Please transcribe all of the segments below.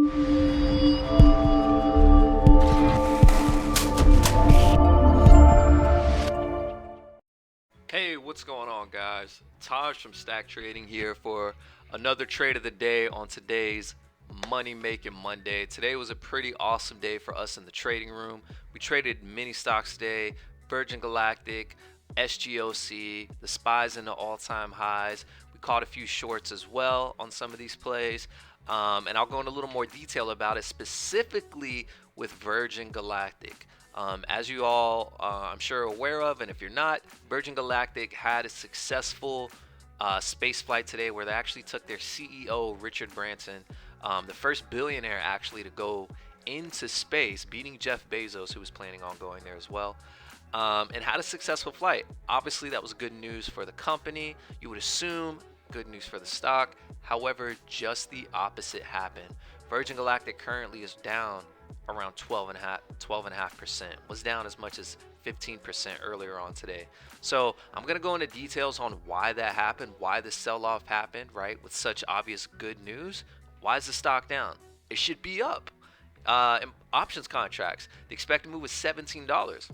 Hey, what's going on, guys? Taj from Stack Trading here for another trade of the day on today's Money Making Monday. Today was a pretty awesome day for us in the trading room. We traded mini stocks today: Virgin Galactic, SGOC, the SPYs into all-time highs. We caught a few shorts as well on some of these plays, and I'll go into a little more detail about it, specifically with Virgin Galactic. As you all, I'm sure, are aware of, and if you're not, Virgin Galactic had a successful space flight today where they actually took their CEO, Richard Branson, the first billionaire actually to go into space, beating Jeff Bezos, who was planning on going there as well, and had a successful flight. Obviously, that was good news for the company. You would assume good news for the stock. However, just the opposite happened. Virgin Galactic currently is down around 12.5%, was down as much as 15% earlier on today. So I'm going to go into details on why that happened, why the sell-off happened, right? With such obvious good news, why is the stock down? It should be up. In options contracts, the expected move was $17.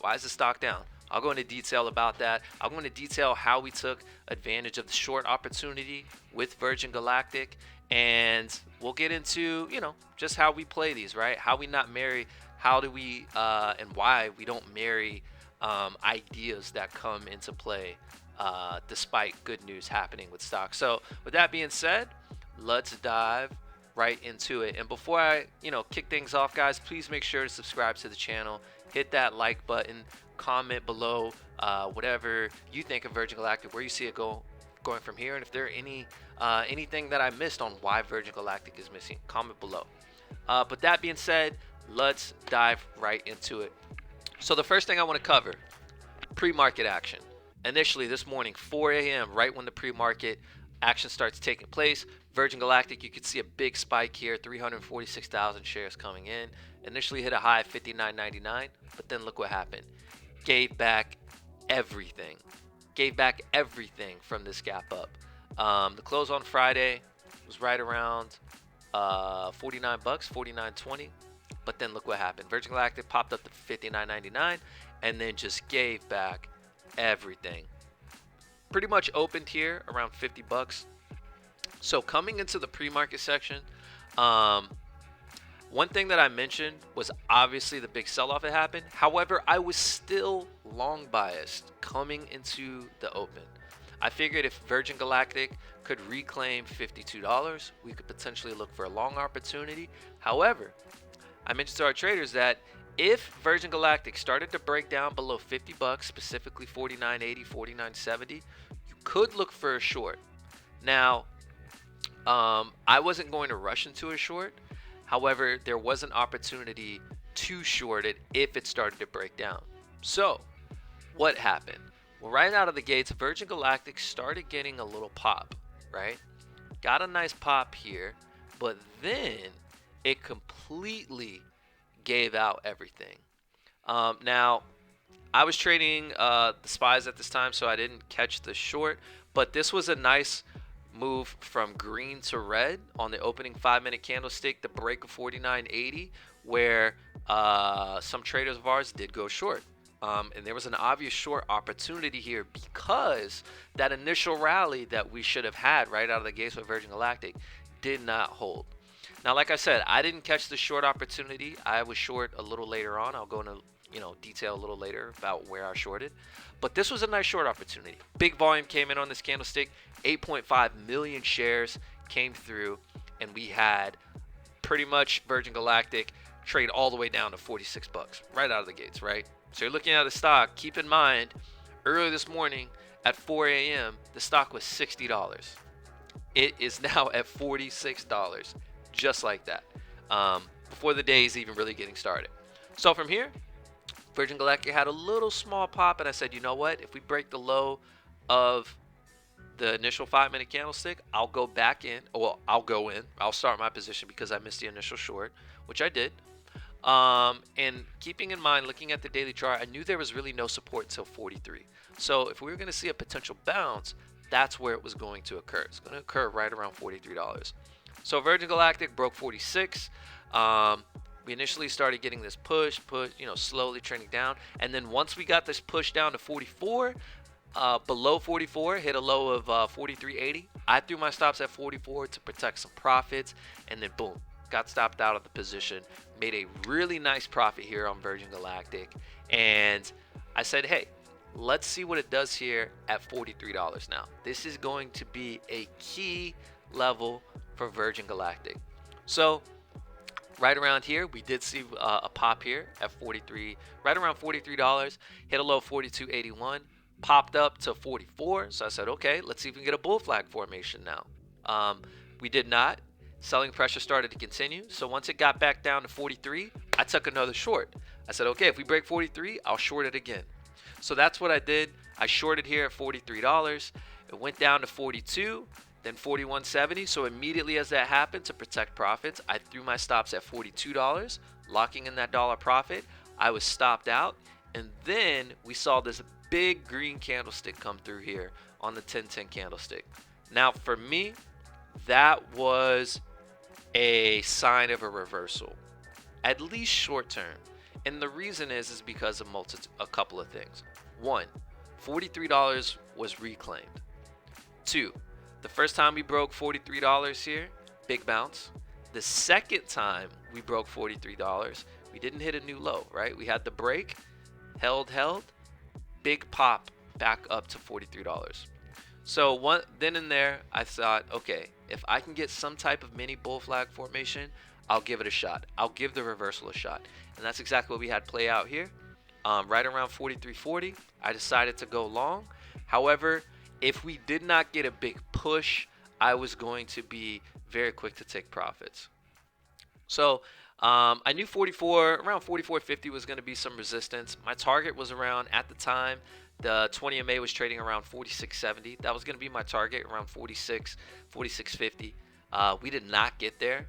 Why is the stock down? I'll go into detail about that. I'll go into detail how we took advantage of the short opportunity with Virgin Galactic, and we'll get into, just how we play these, right? How we not marry, how do we, and why we don't marry ideas that come into play despite good news happening with stocks. So with that being said, let's dive right into it. And before I, kick things off, guys, please make sure to subscribe to the channel, hit that like button, comment below whatever you think of Virgin Galactic, where you see it going from here, and if there are anything that I missed on why Virgin Galactic is missing, comment below. But that being said, let's dive right into it. So the first thing I want to cover, pre-market action. Initially this morning, 4 a.m., right when the pre-market action starts taking place, Virgin Galactic, you could see a big spike here, 346,000 shares coming in. Initially hit a high of $59.99, but then look what happened. Gave back everything from this gap up. The close on Friday was right around $49, $49.20, but then look what happened. Virgin Galactic popped up to $59.99 and then just gave back everything. Pretty much opened here around $50. So coming into the pre-market section, one thing that I mentioned was obviously the big sell-off that happened. However, I was still long biased coming into the open. I figured if Virgin Galactic could reclaim $52, we could potentially look for a long opportunity. However, I mentioned to our traders that if Virgin Galactic started to break down below $50, specifically $49.80, $49.70, you could look for a short. Now, I wasn't going to rush into a short. However, there was an opportunity to short it if it started to break down. So, what happened? Well, right out of the gates, Virgin Galactic started getting a little pop, right? Got a nice pop here, but then it completely gave out everything. Now, I was trading the SPYs at this time, so I didn't catch the short, but this was a nice move from green to red on the opening 5-minute candlestick, the break of 49.80, where some traders of ours did go short. And there was an obvious short opportunity here because that initial rally that we should have had right out of the gates with Virgin Galactic did not hold. Now, like I said, I didn't catch the short opportunity. I was short a little later on. I'll go into detail a little later about where I shorted. But this was a nice short opportunity. Big volume came in on this candlestick. 8.5 million shares came through, and we had pretty much Virgin Galactic trade all the way down to $46 right out of the gates, right? So you're looking at the stock. Keep in mind, earlier this morning at 4 a.m., the stock was $60. It is now at $46, just like that, before the day is even really getting started. So from here, Virgin Galactic had a little small pop, and I said, you know what? If we break the low of the initial 5-minute candlestick, I'll go back in. Well, I'll go in. I'll start my position because I missed the initial short, which I did. And keeping in mind, looking at the daily chart, I knew there was really no support till 43. So if we were going to see a potential bounce, that's where it was going to occur. It's going to occur right around $43. So Virgin Galactic broke 46. We initially started getting this push, slowly trending down. And then once we got this push down to 44, below 44, hit a low of 43.80. I threw my stops at 44 to protect some profits. And then boom, got stopped out of the position. Made a really nice profit here on Virgin Galactic. And I said, hey, let's see what it does here at $43 now. This is going to be a key level for Virgin Galactic. So right around here, we did see a pop here at 43, right around $43, hit a low 42.81, popped up to 44. So I said, okay, let's see if we can get a bull flag formation now. We did not. Selling pressure started to continue. So once it got back down to 43, I took another short. I said, okay, if we break 43, I'll short it again. So that's what I did. I shorted here at $43. It went down to 42, then 41.70. So immediately as that happened, to protect profits, I threw my stops at $42, locking in that dollar profit. I was stopped out. And then we saw this big green candlestick come through here on the 10-10 candlestick. Now for me, that was a sign of a reversal, at least short term. And the reason is because of a couple of things. One, $43 was reclaimed. Two, the first time we broke $43 here, big bounce. The second time we broke $43, we didn't hit a new low, right? We had the break, held, big pop back up to $43. So then and there, I thought, okay, if I can get some type of mini bull flag formation, I'll give it a shot. I'll give the reversal a shot. And that's exactly what we had play out here. Right around 43.40, I decided to go long. However, if we did not get a big push, I was going to be very quick to take profits. So I knew around 44.50 was going to be some resistance. My target was around, at the time, the 20 MA was trading around 46.70. That was going to be my target, around 46.50. We did not get there.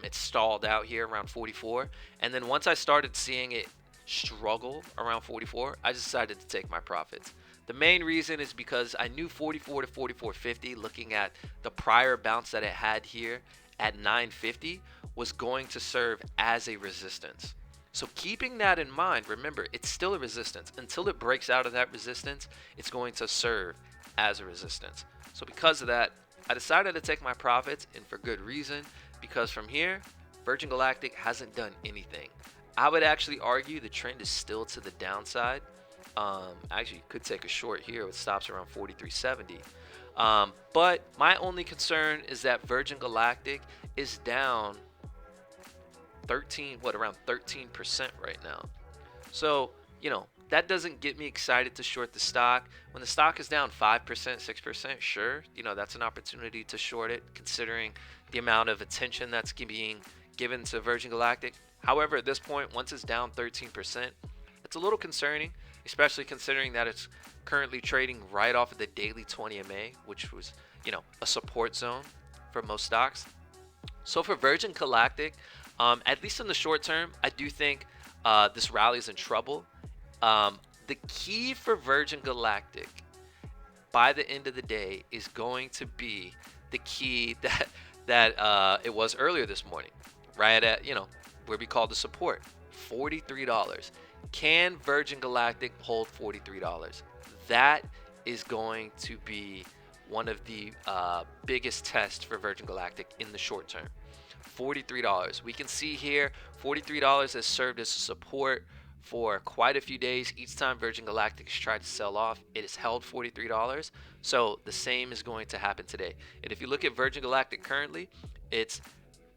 It stalled out here around 44. And then once I started seeing it struggle around 44, I decided to take my profits. The main reason is because I knew 44 to 44.50, looking at the prior bounce that it had here at 9.50, was going to serve as a resistance. So keeping that in mind, remember, it's still a resistance. Until it breaks out of that resistance, it's going to serve as a resistance. So because of that, I decided to take my profits, and for good reason, because from here, Virgin Galactic hasn't done anything. I would actually argue the trend is still to the downside. Actually, you could take a short here with stops around 43.70. But my only concern is that Virgin Galactic is down around 13% right now. So, that doesn't get me excited to short the stock. When the stock is down 5%, 6%, sure, that's an opportunity to short it, considering the amount of attention that's being given to Virgin Galactic. However, at this point, once it's down 13%, it's a little concerning, especially considering that it's currently trading right off of the daily 20 MA, which was, a support zone for most stocks. So for Virgin Galactic, at least in the short term, I do think this rally is in trouble. The key for Virgin Galactic by the end of the day is going to be the key that it was earlier this morning, right at, where we called the support, $43. Can Virgin Galactic hold $43? That is going to be one of the biggest tests for Virgin Galactic in the short term. $43. We can see here $43 has served as support for quite a few days. Each time Virgin Galactic has tried to sell off, it has held $43. So the same is going to happen today. And if you look at Virgin Galactic currently, it's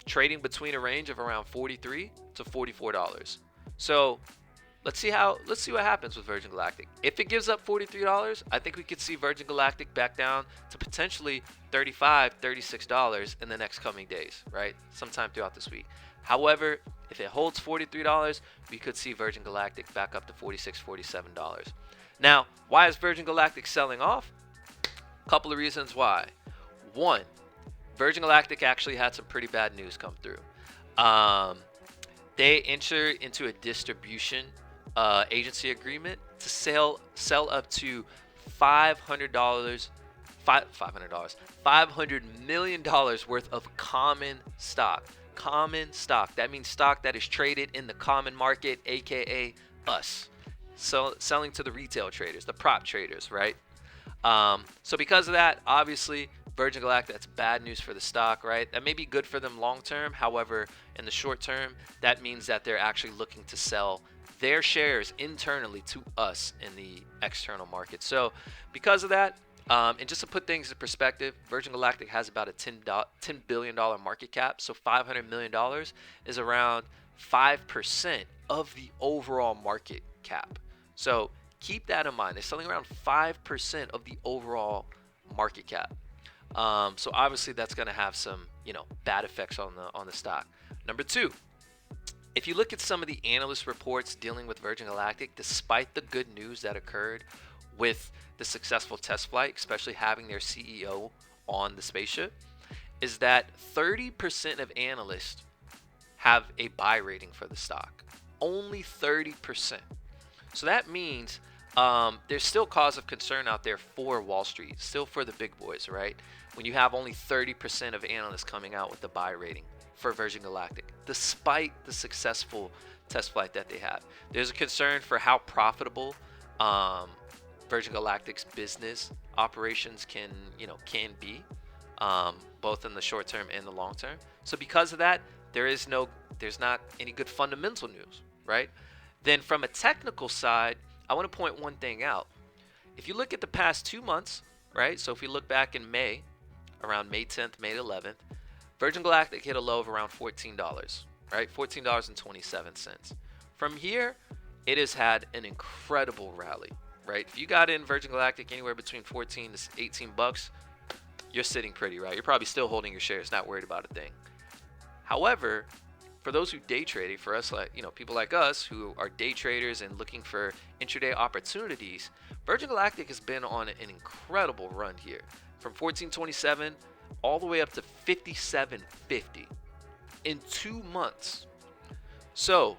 trading between a range of around $43 to $44. So let's see what happens with Virgin Galactic. If it gives up $43, I think we could see Virgin Galactic back down to potentially $35, $36 in the next coming days, right? Sometime throughout this week. However, if it holds $43, we could see Virgin Galactic back up to $46, $47. Now, why is Virgin Galactic selling off? A couple of reasons why. One, Virgin Galactic actually had some pretty bad news come through. They entered into a distribution agency agreement to sell up to $500 $500, $500 million worth of common stock. Common stock. That means stock that is traded in the common market, aka us. So selling to the retail traders, the prop traders, right? So because of that, obviously, Virgin Galactic, that's bad news for the stock, right? That may be good for them long term. However, in the short term, that means that they're actually looking to sell their shares internally to us in the external market. So because of that, and just to put things in perspective, Virgin Galactic has about a $10 billion market cap. So $500 million is around 5% of the overall market cap. So keep that in mind. They're selling around 5% of the overall market cap. So obviously that's going to have some, bad effects on the stock. Number two, if you look at some of the analyst reports dealing with Virgin Galactic, despite the good news that occurred with the successful test flight, especially having their CEO on the spaceship, is that 30% of analysts have a buy rating for the stock. Only 30%. So that means there's still cause of concern out there for Wall Street, still for the big boys, right? When you have only 30% of analysts coming out with the buy rating for Virgin Galactic, despite the successful test flight that they have. There's a concern for how profitable Virgin Galactic's business operations can be, both in the short term and the long term. So because of that, there's not any good fundamental news, right? Then from a technical side, I want to point one thing out. If you look at the past 2 months, right? So if we look back in May, around May 10th, May 11th, Virgin Galactic hit a low of around $14, right? $14.27. From here, it has had an incredible rally, right? If you got in Virgin Galactic anywhere between 14 to 18 bucks, you're sitting pretty, right? You're probably still holding your shares, not worried about a thing. However, for those who day trading, for us, like people like us who are day traders and looking for intraday opportunities, Virgin Galactic has been on an incredible run here, from 14.27 all the way up to 57.50 in 2 months. So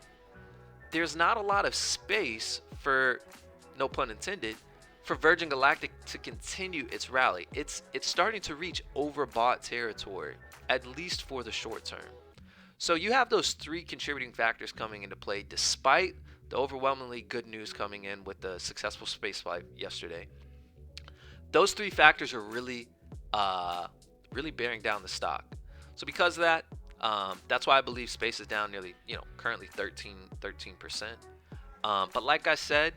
there's not a lot of space for, no pun intended, for Virgin Galactic to continue its rally. It's starting to reach overbought territory, at least for the short term. So you have those three contributing factors coming into play, despite the overwhelmingly good news coming in with the successful spaceflight yesterday. Those three factors are really bearing down the stock. So because of that, that's why I believe space is down nearly, currently 13%. But like I said,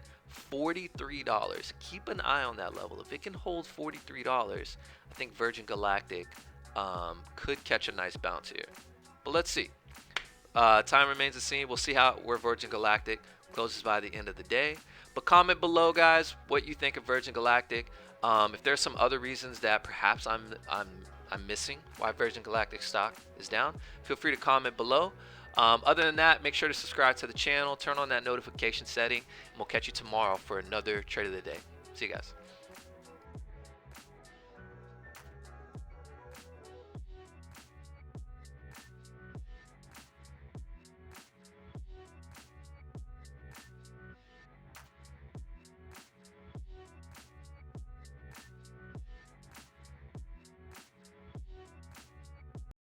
$43. Keep an eye on that level. If it can hold $43, I think Virgin Galactic could catch a nice bounce here. But let's see. Time remains to see. We'll see where Virgin Galactic closes by the end of the day. But comment below, guys, what you think of Virgin Galactic. If there's some other reasons that perhaps I'm missing why Virgin Galactic stock is down, feel free to comment below. Other than that, make sure to subscribe to the channel, turn on that notification setting, and we'll catch you tomorrow for another trade of the day. See you guys.